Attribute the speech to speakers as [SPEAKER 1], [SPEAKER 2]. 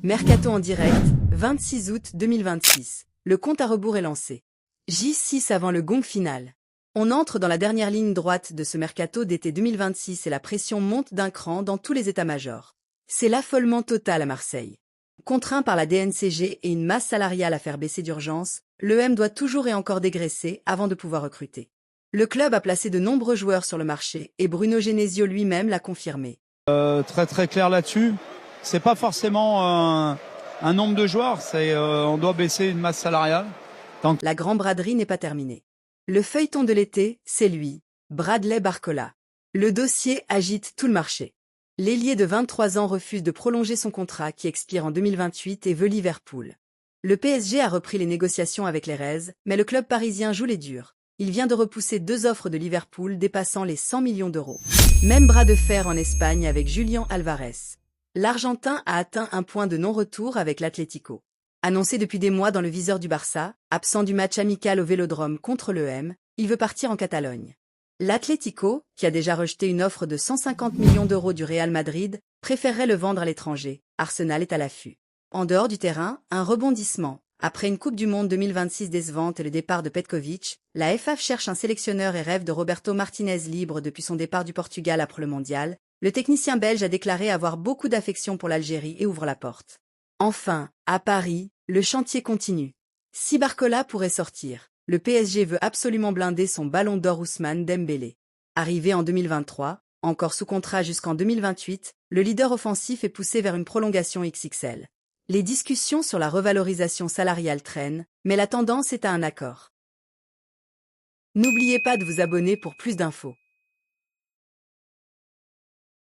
[SPEAKER 1] Mercato en direct, 26 août 2026. Le compte à rebours est lancé. J6 avant le gong final. On entre dans la dernière ligne droite de ce mercato d'été 2026 et la pression monte d'un cran dans tous les états-majors. C'est l'affolement total à Marseille. Contraint par la DNCG et une masse salariale à faire baisser d'urgence, l'EM doit toujours et encore dégraisser avant de pouvoir recruter. Le club a placé de nombreux joueurs sur le marché et Bruno Genesio lui-même l'a confirmé.
[SPEAKER 2] Très très clair là-dessus. C'est pas forcément un nombre de joueurs, c'est on doit baisser une masse salariale.
[SPEAKER 1] La grande braderie n'est pas terminée. Le feuilleton de l'été, c'est lui, Bradley Barcola. Le dossier agite tout le marché. L'ailier de 23 ans refuse de prolonger son contrat qui expire en 2028 et veut Liverpool. Le PSG a repris les négociations avec les Reds, mais le club parisien joue les durs. Il vient de repousser 2 offres de Liverpool dépassant les 100 millions d'euros. Même bras de fer en Espagne avec Julián Alvarez. L'Argentin a atteint un point de non-retour avec l'Atlético. Annoncé depuis des mois dans le viseur du Barça, absent du match amical au Vélodrome contre l'EM, il veut partir en Catalogne. L'Atlético, qui a déjà rejeté une offre de 150 millions d'euros du Real Madrid, préférerait le vendre à l'étranger. Arsenal est à l'affût. En dehors du terrain, un rebondissement. Après une Coupe du Monde 2026 décevante et le départ de Petkovic, la FA cherche un sélectionneur et rêve de Roberto Martinez libre depuis son départ du Portugal après le Mondial. Le technicien belge a déclaré avoir beaucoup d'affection pour l'Algérie et ouvre la porte. Enfin, à Paris, le chantier continue. Si Barcola pourrait sortir, le PSG veut absolument blinder son ballon d'or Ousmane Dembélé. Arrivé en 2023, encore sous contrat jusqu'en 2028, le leader offensif est poussé vers une prolongation XXL. Les discussions sur la revalorisation salariale traînent, mais la tendance est à un accord. N'oubliez pas de vous abonner pour plus d'infos.